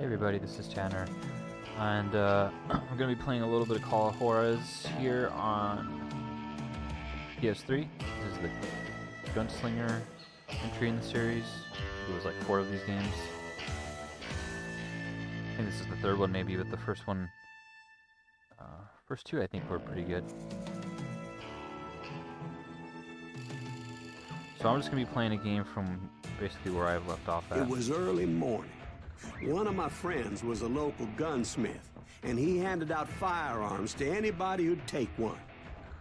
Hey everybody, this is Tanner, and I'm going to be playing a little bit of Call of Juarez here on PS3. This is the Gunslinger entry in the series. It was like 4 of these games. I think this is the 3rd one maybe, but the first one, first 2 I think were pretty good. So I'm just going to be playing a game from basically where I've left off at. It was early morning. One of my friends was a local gunsmith, and he handed out firearms to anybody who'd take one.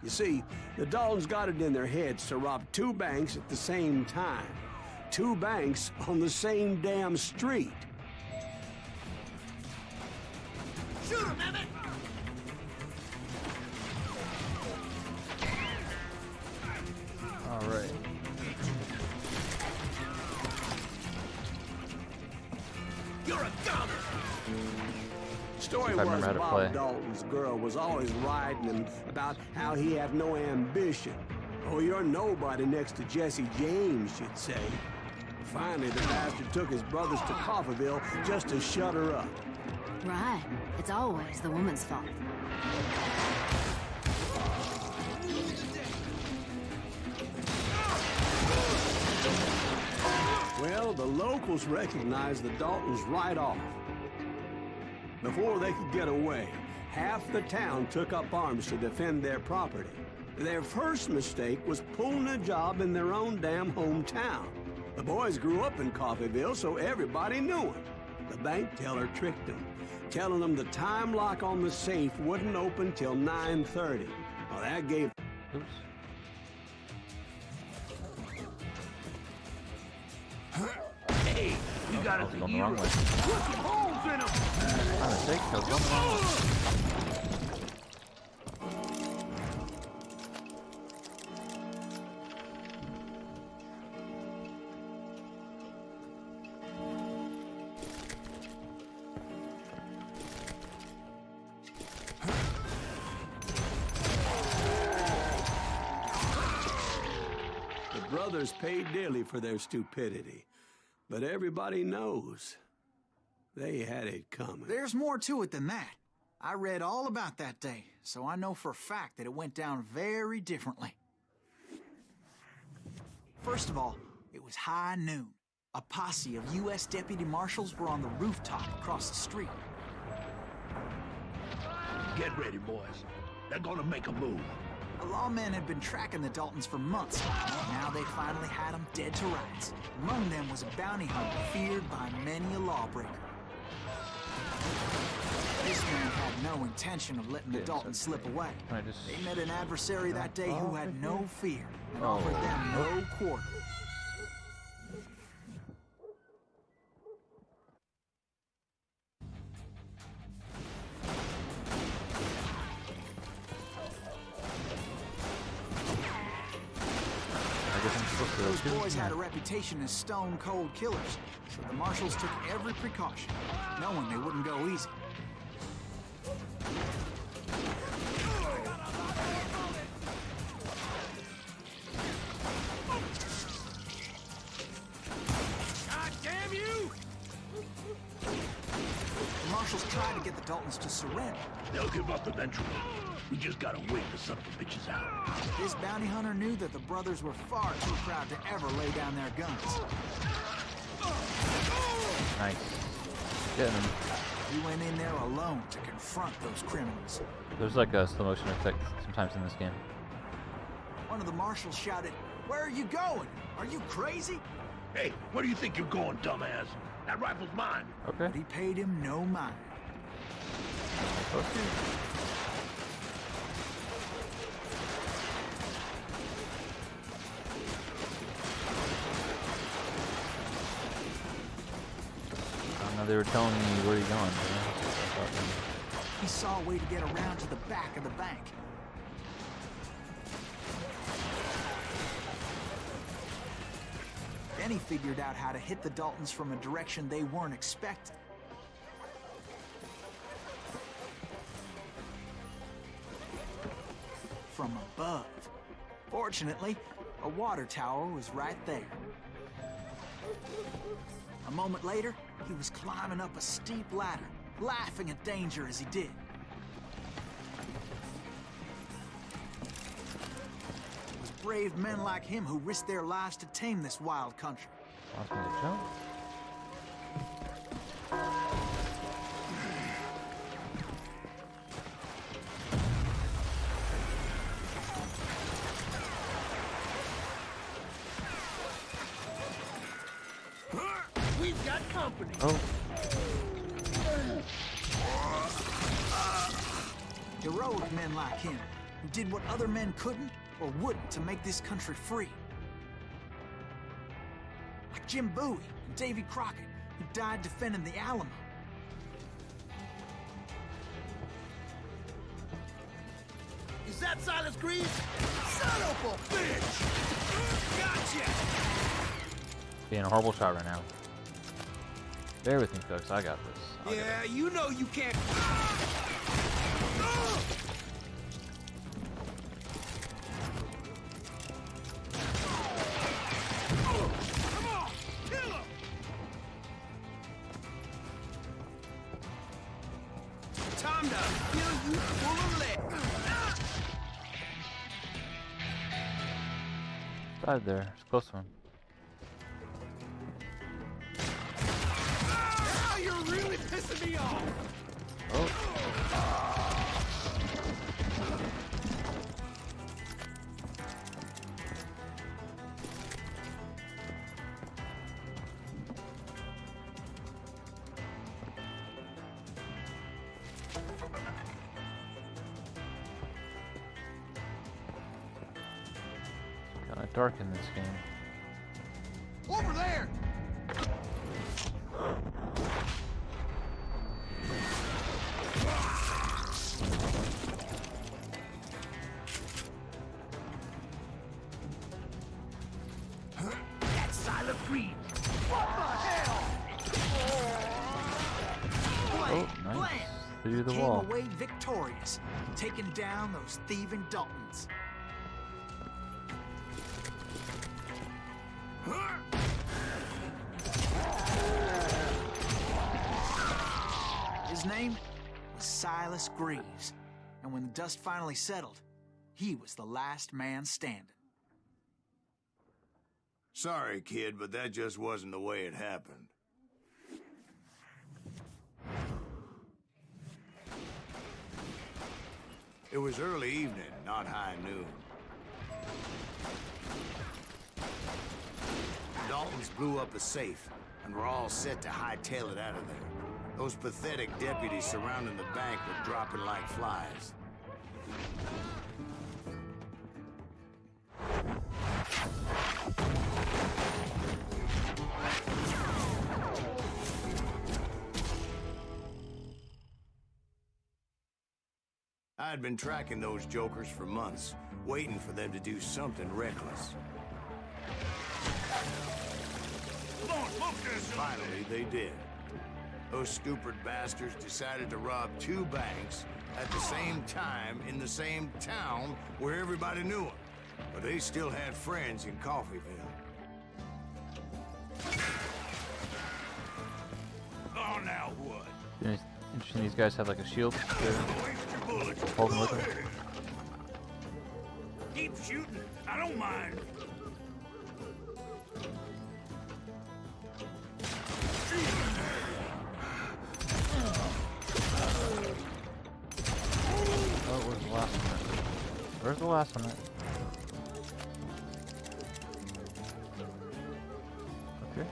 You see, the Daltons got it in their heads to rob 2 banks at the same time. 2 banks on the same damn street. Shoot him, Emmett! All right. You're a goner! Story I was remember how to Bob play. Dalton's girl was always writing him about how he had no ambition. Oh, you're nobody next to Jesse James, she'd say. Finally, the bastard took his brothers to Coffeyville just to shut her up. Right. It's always the woman's fault. Well, the locals recognized the Daltons right off. Before they could get away, half the town took up arms to defend their property. Their first mistake was pulling a job in their own damn hometown. The boys grew up in Coffeyville, so everybody knew him. The bank teller tricked them, telling them the time lock on the safe wouldn't open till 9:30. Well, that gave... Oops. Hey, you got us a hero. Put some holes in him! My mistake, I was going the wrong way. The brothers paid dearly for their stupidity, but everybody knows they had it coming. There's more to it than that. I read all about that day, so I know for a fact that it went down very differently. First of all, it was high noon. A posse of U.S. deputy marshals were on the rooftop across the street. Get ready, boys. They're gonna make a move. The lawmen had been tracking the Daltons for months. Now they finally had them dead to rights. Among them was a bounty hunter feared by many a lawbreaker. This man had no intention of letting the Daltons slip away. They met an adversary that day who had no fear and offered them no quarter. Those boys had a reputation as stone-cold killers, so the marshals took every precaution, knowing they wouldn't go easy. God damn you! The marshals tried to get the Daltons to surrender. They'll give up eventually. We just gotta wait the son of the bitches out. This bounty hunter knew that the brothers were far too proud to ever lay down their guns. Nice. Getting him. He went in there alone to confront those criminals. There's like a slow motion effect sometimes in this game. One of the marshals shouted, "Where are you going? Are you crazy?" Hey, where do you think you're going, dumbass? That rifle's mine. Okay. But he paid him no mind. They were telling me where you're going. He saw a way to get around to the back of the bank. Then he figured out how to hit the Daltons from a direction they weren't expecting. From above. Fortunately, a water tower was right there. A moment later, He was climbing up a steep ladder, laughing at danger as he did. It was brave men like him who risked their lives to tame this wild country. Wants me to jump? We've got company. Oh. Heroic men like him, who did what other men couldn't or wouldn't to make this country free. Like Jim Bowie and Davy Crockett, who died defending the Alamo. Is that Silas Greaves? Son of a bitch! Gotcha! Being a horrible shot right now. Bear with me, folks. I got this. I'll get Yeah, you know you can't. Come on, kill him! Time to kill you full of lead. it. Died there. It's a close one. Ah, you're really pissing me off. Oh. Kinda dark in this game. Over there! That's Silas Greaves! What the hell? Oh, nice. Blam! Through the Came wall. away victorious, taking down those thieving Daltons. His name was Silas Greaves, and when the dust finally settled, he was the last man standing. Sorry, kid, but that just wasn't the way it happened. It was early evening, not high noon. The Daltons blew up a safe, and were all set to hightail it out of there. Those pathetic deputies surrounding the bank were dropping like flies. I had been tracking those jokers for months, waiting for them to do something reckless. Finally, they did. Those stupid bastards decided to rob two banks at the same time in the same town where everybody knew them. But they still had friends in Coffeyville. Oh, now what? Interesting, these guys have like a shield. Holding with them. Keep shooting. I don't mind. Oh, where's the last one at? Where's the last one at? Okay.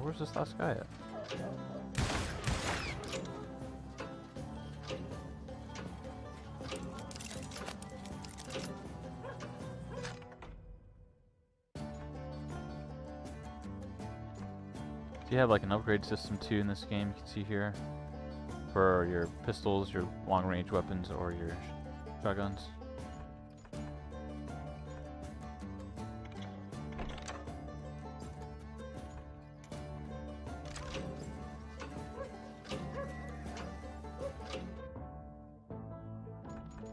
Where's this last guy at? You have like an upgrade system too in this game, you can see here, for your pistols, your long-range weapons, or your shotguns.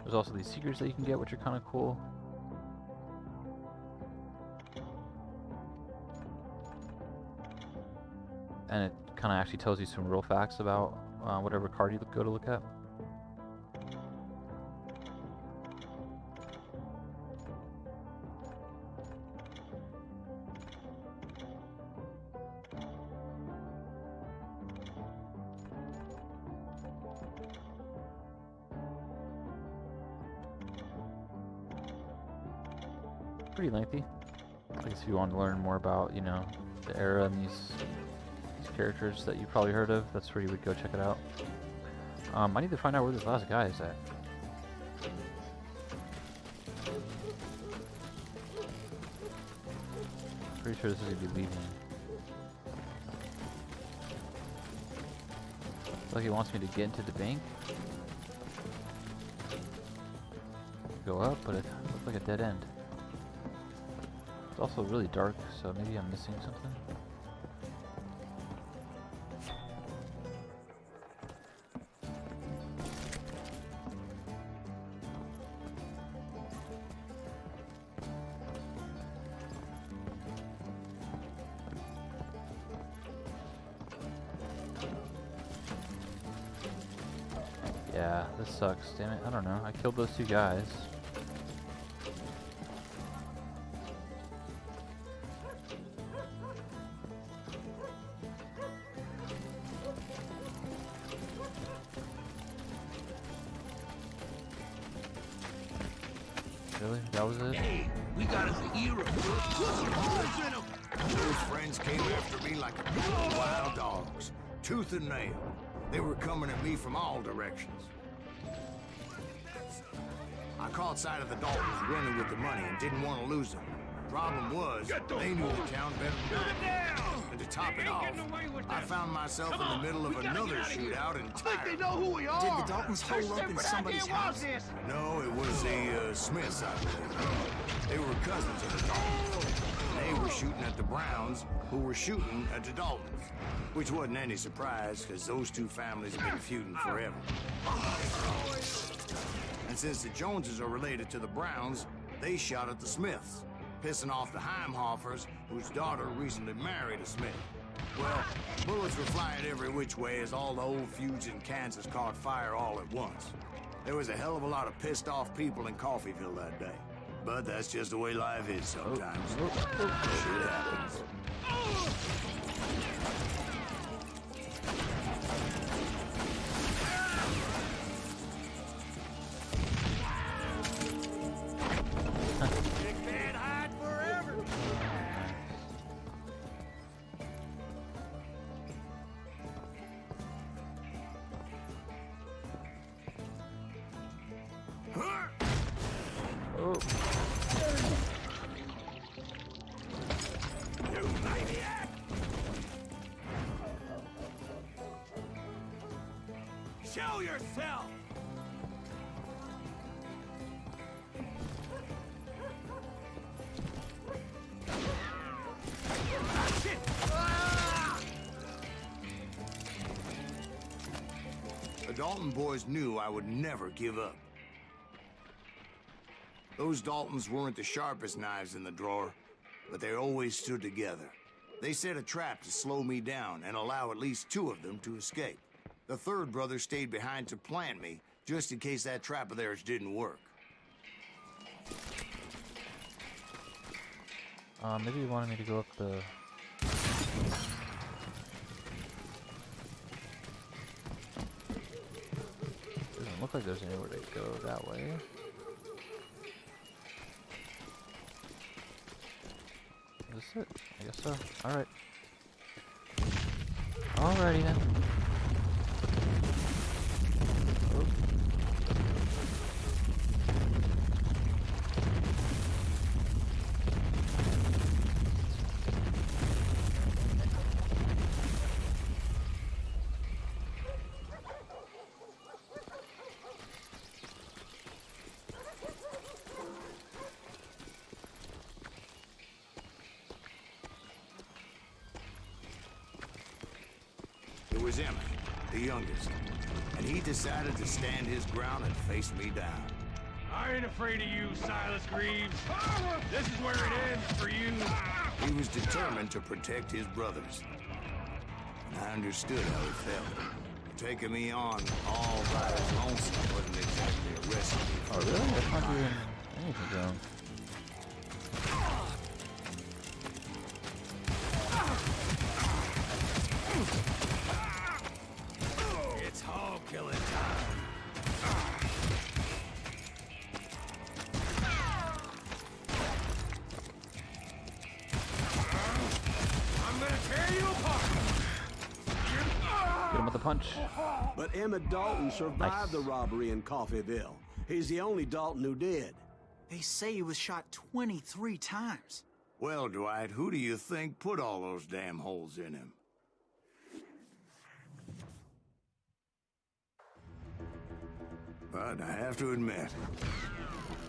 There's also these secrets that you can get, which are kind of cool. And it kind of actually tells you some real facts about whatever card you go to look at. Pretty lengthy. I guess if you want to learn more about, you know, the era and these characters that you probably heard of, that's where you would go check it out. I need to find out where this last guy is at. Pretty sure this is gonna be leaving. Looks like he wants me to get into the bank. Go up, but it looks like a dead end. It's also really dark, so maybe I'm missing something. Yeah, this sucks, damn it. I don't know. I killed those two guys. Really? That was it? Hey, we got us a hero. Those friends came after me like a pack of wild dogs, tooth and nail. They were coming at me from all directions. I caught sight of the Daltons running with the money and didn't want to lose them. Problem was, they knew the town better than I did. And to top it off, I found myself in the middle of another shootout entirely. They know who we are. Did the Daltons hole up in somebody's house? No, it was the Smiths, I believe. They were cousins of the Daltons. They were shooting at the Browns, who were shooting at the Daltons. Which wasn't any surprise, because those two families have been feuding forever. And since the Joneses are related to the Browns, they shot at the Smiths, pissing off the Heimhoffers, whose daughter recently married a Smith. Well, bullets were flying every which way as all the old feuds in Kansas caught fire all at once. There was a hell of a lot of pissed off people in Coffeyville that day. But that's just the way life is sometimes. Shit happens. Show yourself! The Dalton boys knew I would never give up. Those Daltons weren't the sharpest knives in the drawer, but they always stood together. They set a trap to slow me down and allow at least two of them to escape. The third brother stayed behind to plant me, just in case that trap of theirs didn't work. Maybe you wanted me to go up the... Doesn't look like there's anywhere to go that way. Is this it? I guess so. Alright. Alrighty then. Oh. was Emmett, the youngest. And he decided to stand his ground and face me down. I ain't afraid of you, Silas Greaves. This is where it ends for you. He was determined to protect his brothers. And I understood how he felt. Taking me on all by his lonesome wasn't exactly a recipe. Oh, really? That's not doing anything to him. It's hog killing time. I'm gonna tear you apart. Get him with a punch. But Emmett Dalton survived Nice. the robbery in Coffeyville. He's the only Dalton who did. They say he was shot 23 times. Well, Dwight, who do you think put all those damn holes in him? But I have to admit,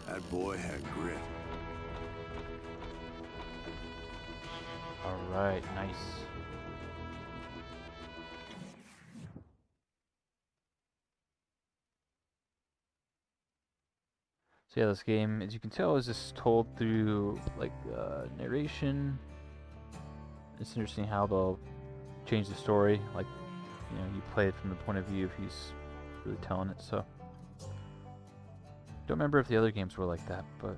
that boy had grit. Alright, nice. So yeah, this game, as you can tell, is just told through like narration. It's interesting how they'll change the story. Like, you know, you play it from the point of view if he's really telling it. So, don't remember if the other games were like that, but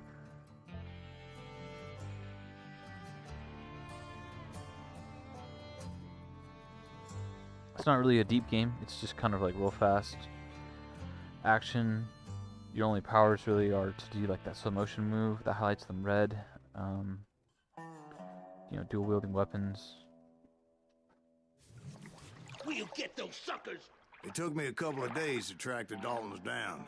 it's not really a deep game. It's just kind of like real fast action. Your only powers really are to do like that slow motion move that highlights them red. You know, dual wielding weapons. We'll get those suckers. It took me a couple of days to track the Daltons down.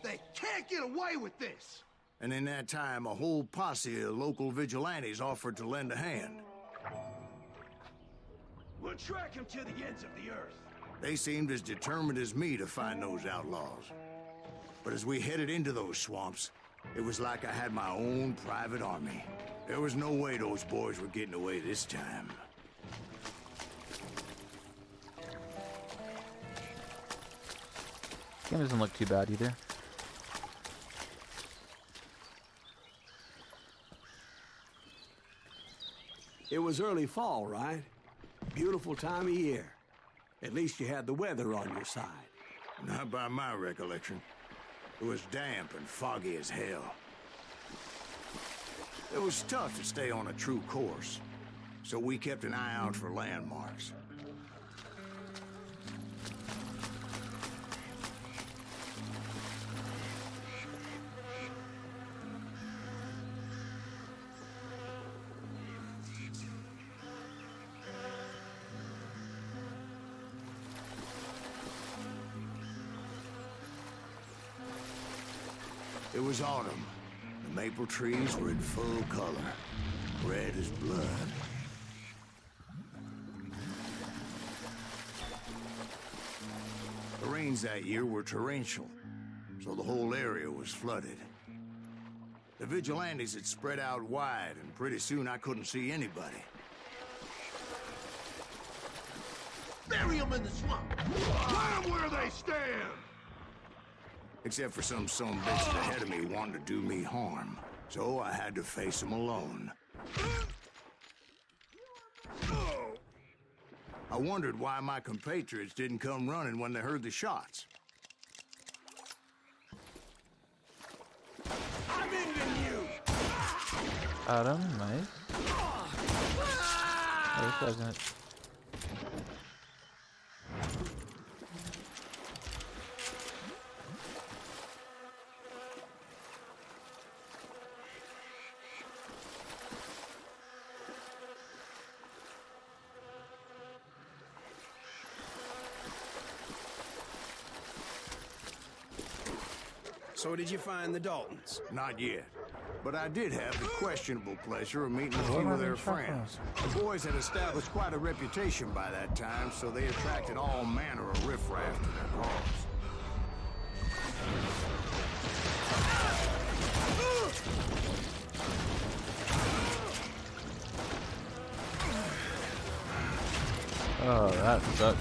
They can't get away with this. And in that time, a whole posse of local vigilantes offered to lend a hand. We'll track him to the ends of the earth. They seemed as determined as me to find those outlaws. But as we headed into those swamps, it was like I had my own private army. There was no way those boys were getting away this time. Game doesn't look too bad either. It was early fall, right? Beautiful time of year. At least you had the weather on your side. Not by my recollection. It was damp and foggy as hell. It was tough to stay on a true course, so we kept an eye out for landmarks. It was autumn. The maple trees were in full color, red as blood. The rains that year were torrential, so the whole area was flooded. The vigilantes had spread out wide, and pretty soon I couldn't see anybody. Bury them in the swamp. Let them where they stand. Except for some bitches ahead of me wanting to do me harm. So I had to face them alone. I wondered why my compatriots didn't come running when they heard the shots. I'm ending you. Adam, nice. Oh, this guy's in it. So did you find the Daltons? Not yet. But I did have the questionable pleasure of meeting a few of their friends. The boys had established quite a reputation by that time, so they attracted all manner of riffraff to their cause. Oh, that sucks.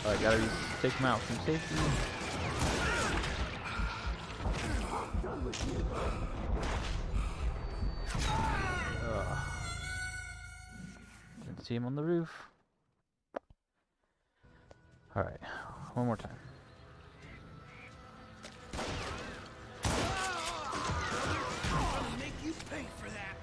I gotta take him out from safety. Didn't see him on the roof. Alright, one more time. I'll make you pay for that.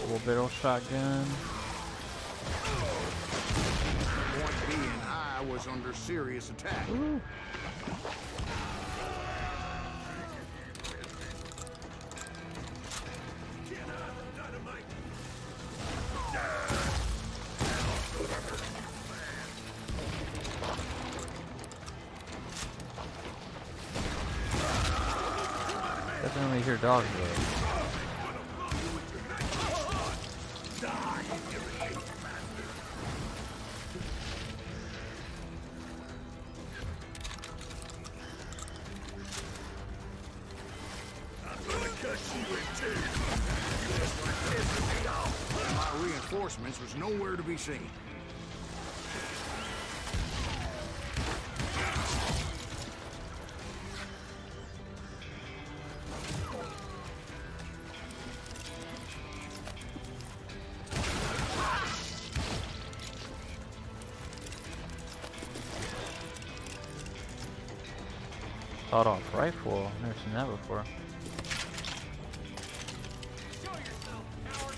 Double barrel shotgun. Point being, I was under serious attack. Ooh. Definitely hear dogs though. My reinforcements was nowhere to be seen. Sawed-off rifle. Never seen that before. Show yourself, coward!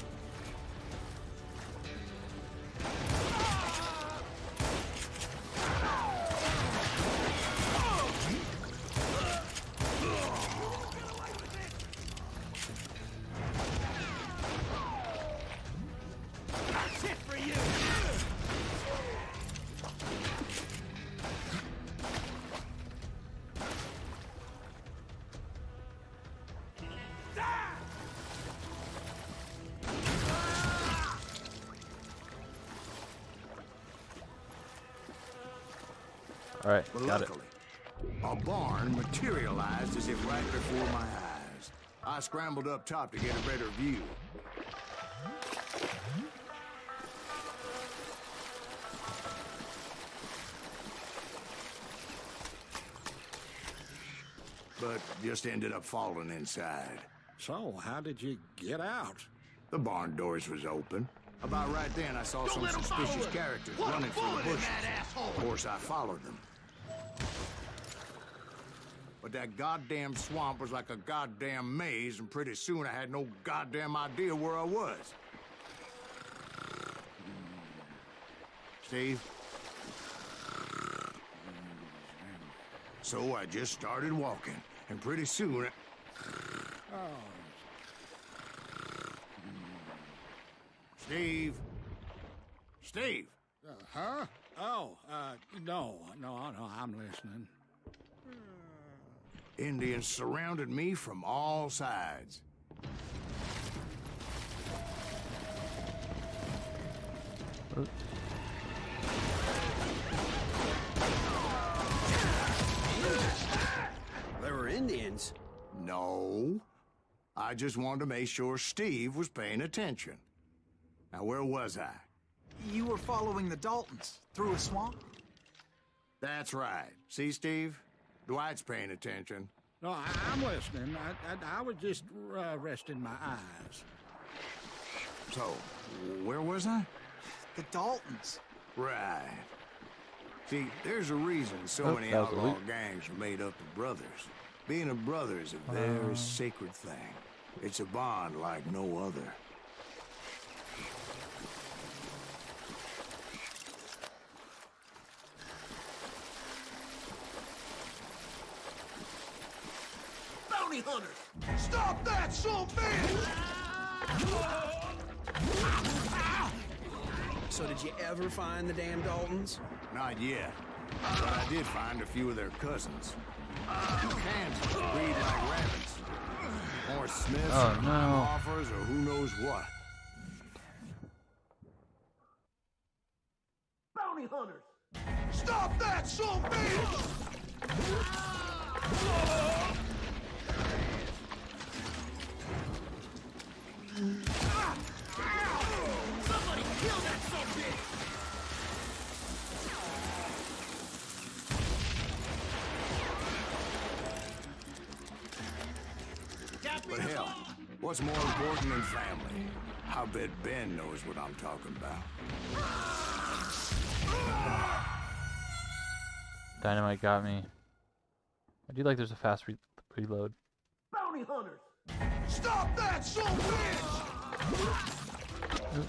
That's it for you. Alright, But got it. luckily, a barn materialized as if right before my eyes. I scrambled up top to get a better view. But just ended up falling inside. So, how did you get out? The barn doors was open. About right then, I saw some suspicious characters running through the bushes. Of course, I followed them. But that goddamn swamp was like a goddamn maze, and pretty soon I had no goddamn idea where I was. Steve? So I just started walking, and pretty soon... Steve? Steve? Huh? Oh, no, I'm listening. Indians surrounded me from all sides. There were Indians. No. I just wanted to make sure Steve was paying attention. Now, where was I? You were following the Daltons through a swamp? That's right. See, Steve? Dwight's paying attention. No, I'm listening. I was just resting my eyes. So, where was I? The Daltons. Right. See, there's a reason so Oh, many that was a outlaw loot. gangs are made up of brothers. Being a brother is a very sacred thing. It's a bond like no other. Bounty hunters! Stop that, son of a bitch! So did you ever find the damn Daltons? Not yet. But I did find a few of their cousins. Kansas breed like rabbits. Or Smiths, Oh, or no. offers, or who knows what. Bounty hunters! Stop that, son of a bitch! Somebody kill that son of a bitch! But hell, what's more important than family? I bet Ben knows what I'm talking about. Dynamite got me. I do like there's a fast reload. Bounty hunters! Stop that, son of a bitch! Oops.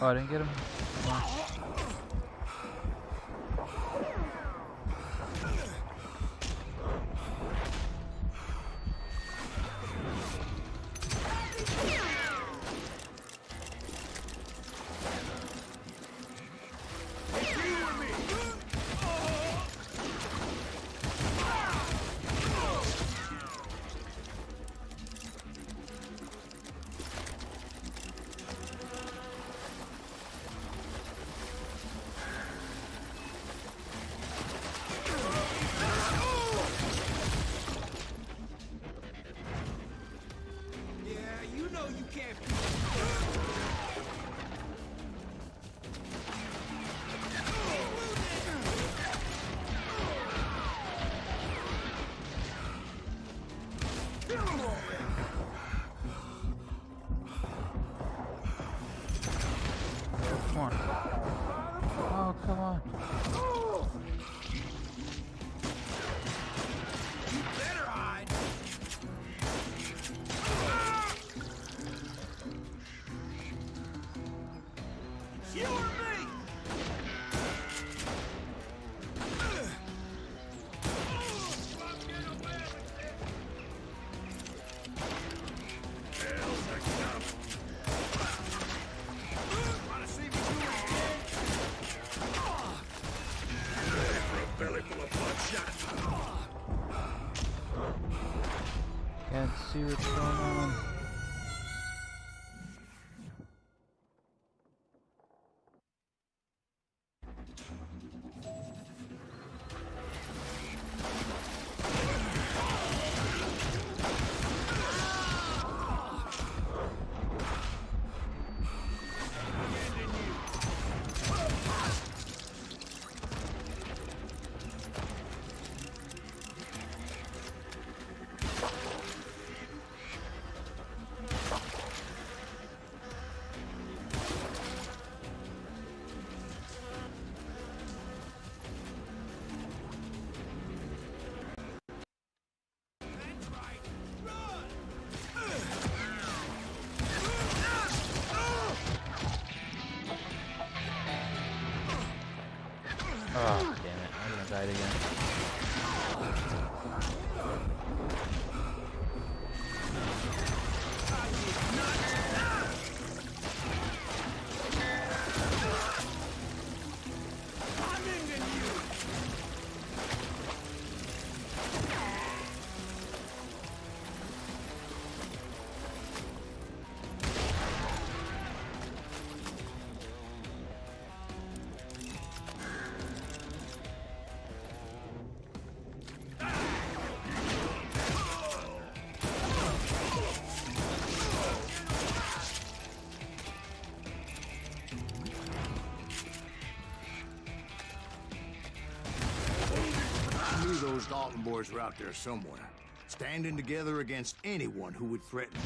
Oh, I didn't get him. Oh. Come on. Oh, come on. You better hide! You or me! Can't see what's going on. Oh, damn it. I'm gonna die again. I knew those Dalton boys were out there somewhere, standing together against anyone who would threaten them.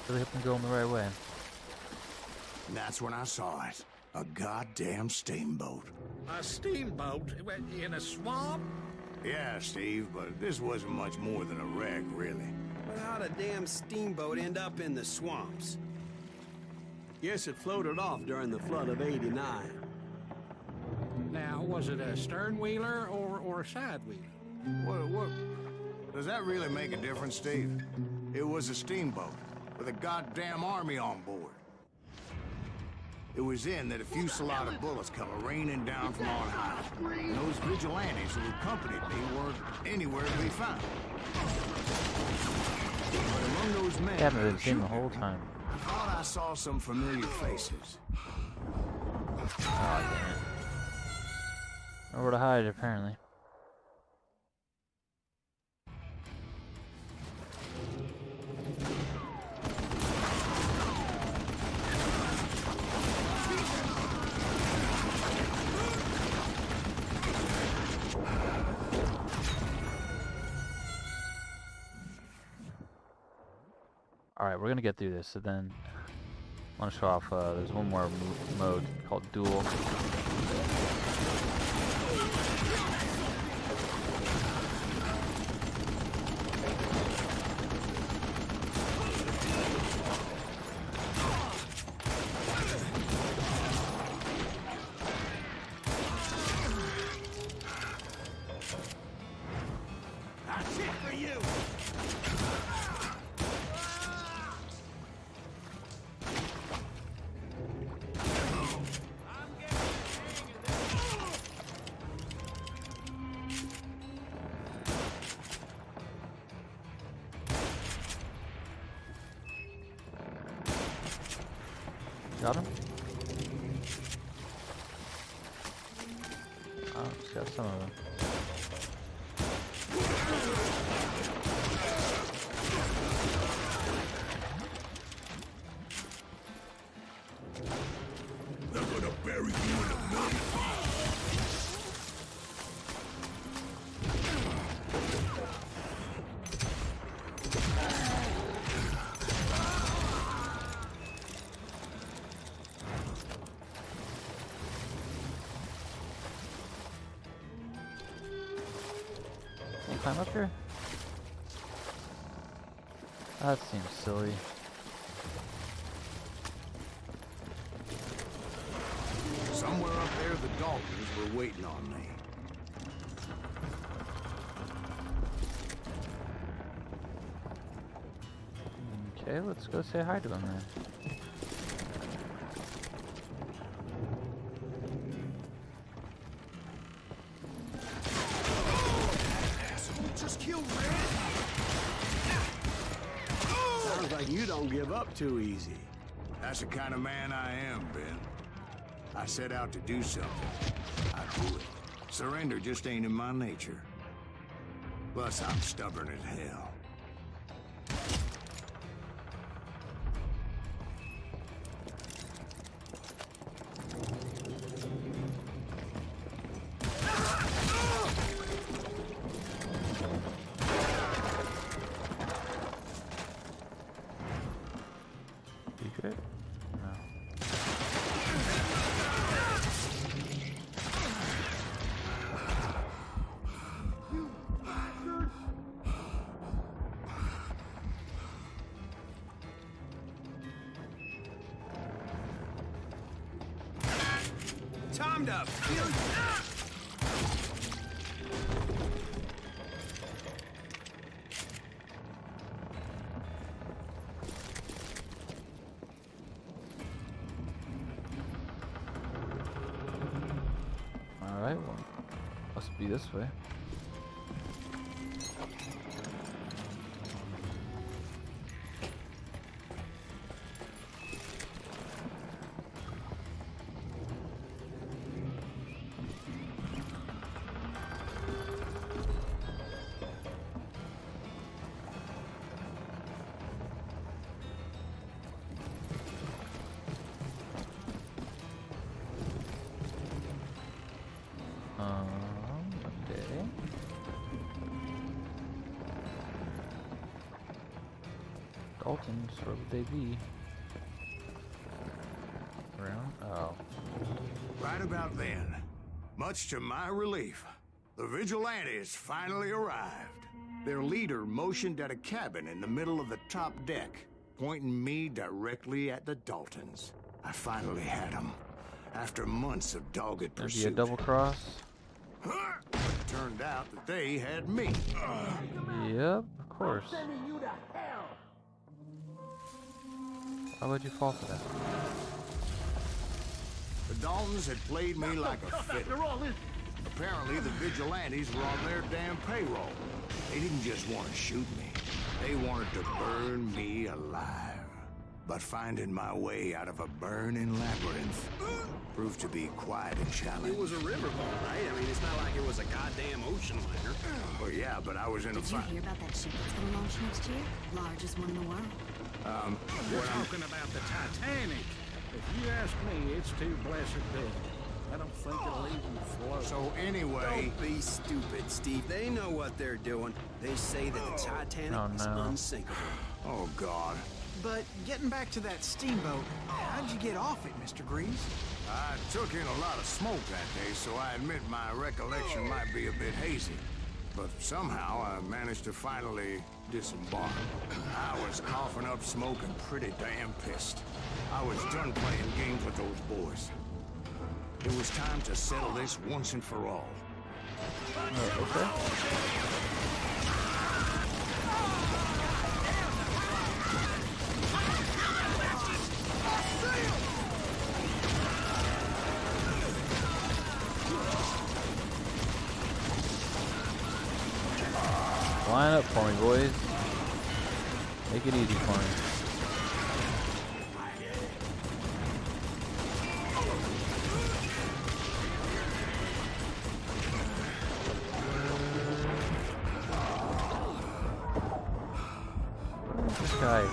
Really hope I'm going the right way. And that's when I saw it. A goddamn steamboat. A steamboat in a swamp? Yeah, Steve, but this wasn't much more than a wreck, really. But how'd a damn steamboat end up in the swamps? Guess it floated off during the flood of '89. Now, was it a stern wheeler or a side wheeler? What? Does that really make a difference, Steve? It was a steamboat with a goddamn army on board. It was then that a fusillade of bullets come raining down from on high. And those vigilantes who accompanied me weren't anywhere to be found. But among those men, I haven't been who seen the shooting, whole time. I thought I saw some familiar faces. Oh, damn it. Nowhere to hide, apparently. Alright, we're gonna get through this, so then I want to show off, there's one more mode called Duel. That's it for you! Got him? Oh, just got some of them. They're gonna bury you in a million. Can you climb up here? That seems silly. Somewhere up there, the Daltons were waiting on me. Okay, let's go say hi to him then. Just killed Red. Sounds like you don't give up too easy. That's the kind of man I am, Ben. I set out to do something. I do it. Surrender just ain't in my nature. Plus, I'm stubborn as hell. You good? No. time to feel... Alright, well, must be this way. Okay. Dalton's, where would they be? Around? Oh. Right about then, much to my relief, the vigilantes finally arrived. Their leader motioned at a cabin in the middle of the top deck, pointing me directly at the Daltons. I finally had them, after months of dogged Maybe pursuit. a double cross? It turned out that they had me. Yep, of course. Why would you fall for that? The Daltons had played me like a fiddle. Apparently, the vigilantes were on their damn payroll. They didn't just want to shoot me. They wanted to burn me alive. But finding my way out of a burning labyrinth proved to be quite a challenge. It was a riverboat, right? I mean, it's not like it was a goddamn ocean liner. Well, yeah, but I was in a Did you hear about that ship that's gonna launch next year? Largest one in the world. We're talking about the Titanic. If you ask me, it's too blessed big. I don't think it'll even float. So anyway... Don't be stupid, Steve. They know what they're doing. They say that the Titanic is unsinkable. Oh, God. But getting back to that steamboat, how'd you get off it, Mr. Greaves? I took in a lot of smoke that day, so I admit my recollection might be a bit hazy. But somehow I managed to finally disembark. I was coughing up smoke and pretty damn pissed. I was done playing games with those boys. It was time to settle this once and for all. Line up for me, boys. Make it easy for me. This guy.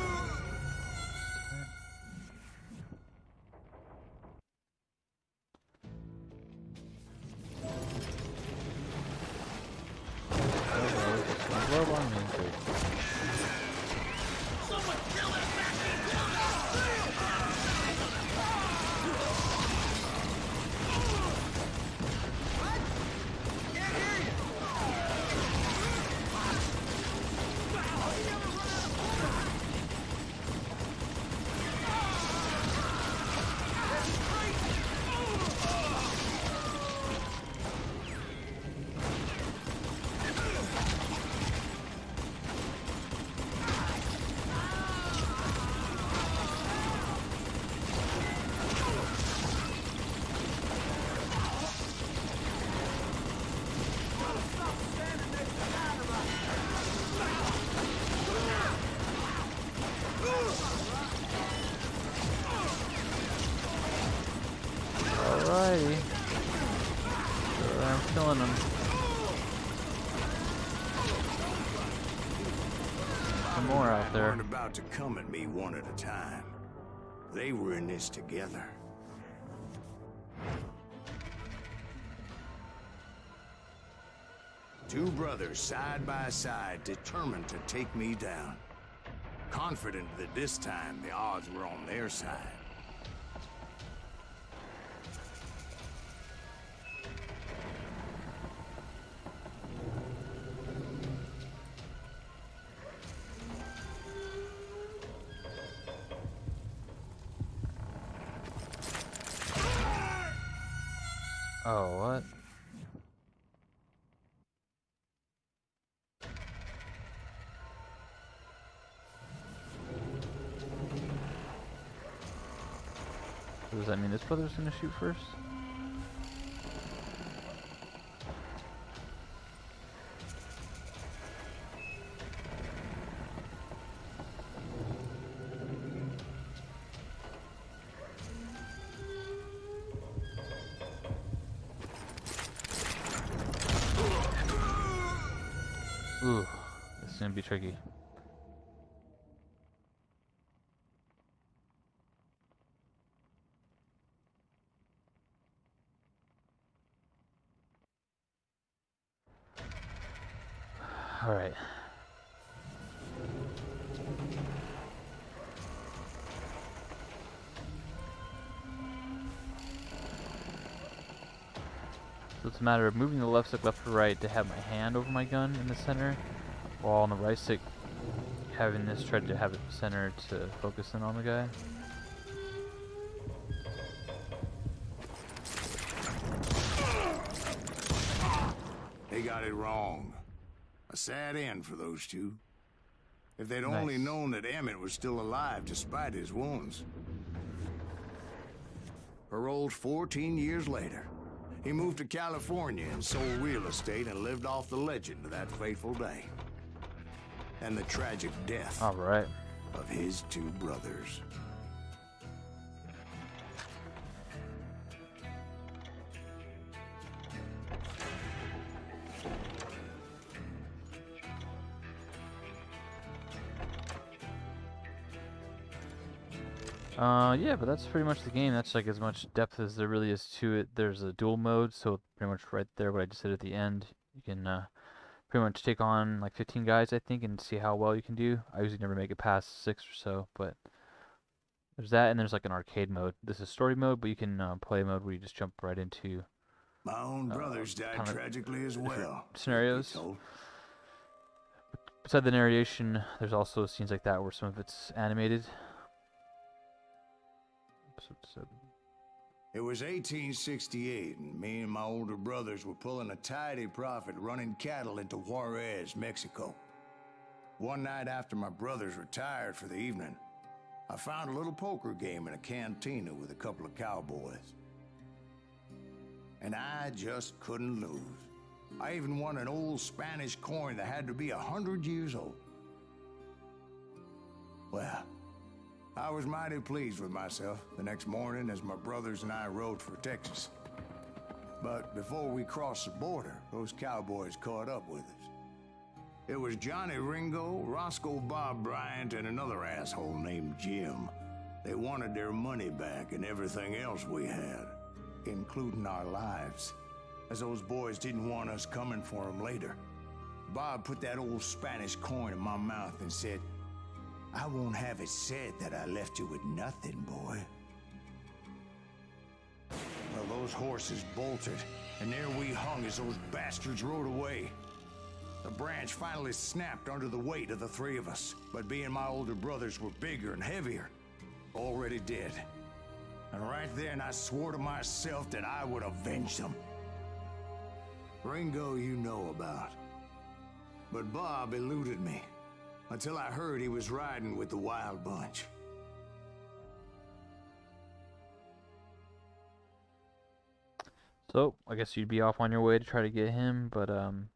Alrighty. Sure, I'm killing them. Some more out there. Weren't about to come at me one at a time. They were in this together. Two brothers side by side, determined to take me down. Confident that this time the odds were on their side. Oh, what? So does that mean this brother's gonna shoot first? Ooh, this is gonna be tricky. All right. So it's a matter of moving the left stick left to right to have my hand over my gun in the center, while on the right stick having this try to have it center to focus in on the guy. They got it wrong. A sad end for those two. If they'd only known that Emmett was still alive despite his wounds. Paroled 14 years later, he moved to California and sold real estate and lived off the legend of that fateful day. And the tragic death All right. of his two brothers. Yeah, but that's pretty much the game. That's like as much depth as there really is to it. There's a dual mode, so pretty much right there what I just did at the end. You can pretty much take on like 15 guys, I think, and see how well you can do. I usually never make it past 6 or so, but there's that, and there's like an arcade mode. This is story mode, but you can play mode where you just jump right into My own brothers died kind of tragically as well. scenarios. he told. Beside the narration, there's also scenes like that where some of it's animated. Episode 7. It was 1868, and me and my older brothers were pulling a tidy profit running cattle into Juarez, Mexico. One night after my brothers retired for the evening, I found a little poker game in a cantina with a couple of cowboys. And I just couldn't lose. I even won an old Spanish coin that had to be 100 years old. Well, I was mighty pleased with myself the next morning as my brothers and I rode for Texas. But before we crossed the border, those cowboys caught up with us. It was Johnny Ringo, Roscoe Bob Bryant, and another asshole named Jim. They wanted their money back and everything else we had, including our lives, as those boys didn't want us coming for them later. Bob put that old Spanish coin in my mouth and said, "I won't have it said that I left you with nothing, boy." Well, those horses bolted, and there we hung as those bastards rode away. The branch finally snapped under the weight of the three of us, but being my older brothers were bigger and heavier, already dead. And right then I swore to myself that I would avenge them. Ringo you know about. But Bob eluded me, until I heard he was riding with the Wild Bunch. So, I guess you'd be off on your way to try to get him, but trying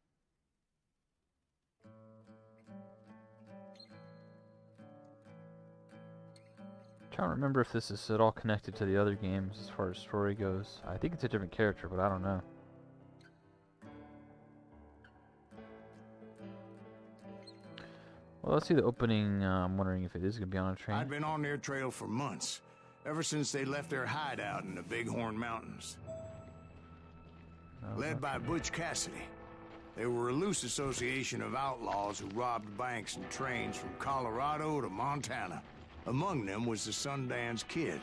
to remember if this is at all connected to the other games as far as story goes. I think it's a different character, but I don't know. Well, let's see the opening. I'm wondering if it is going to be on a train. I'd been on their trail for months, ever since they left their hideout in the Bighorn Mountains. Led by Butch Cassidy. They were a loose association of outlaws who robbed banks and trains from Colorado to Montana. Among them was the Sundance Kid,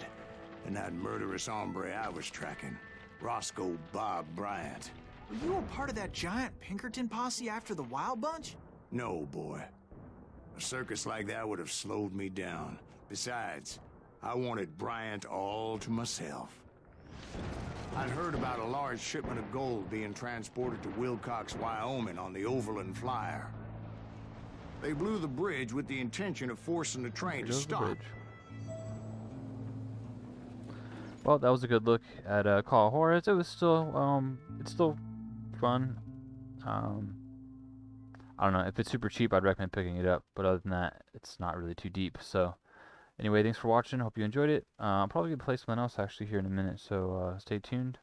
and that murderous hombre I was tracking, Roscoe Bob Bryant. Were you a part of that giant Pinkerton posse after the Wild Bunch? No, boy. A circus like that would have slowed me down. Besides, I wanted Bryant all to myself. I'd heard about a large shipment of gold being transported to Wilcox, Wyoming on the Overland Flyer. They blew the bridge with the intention of forcing the train to stop. Well, that was a good look at Call of Juarez. It was still, it's still fun. I don't know, if it's super cheap, I'd recommend picking it up, but other than that, it's not really too deep. So, anyway, thanks for watching. Hope you enjoyed it. I'll probably play something else actually here in a minute, so stay tuned.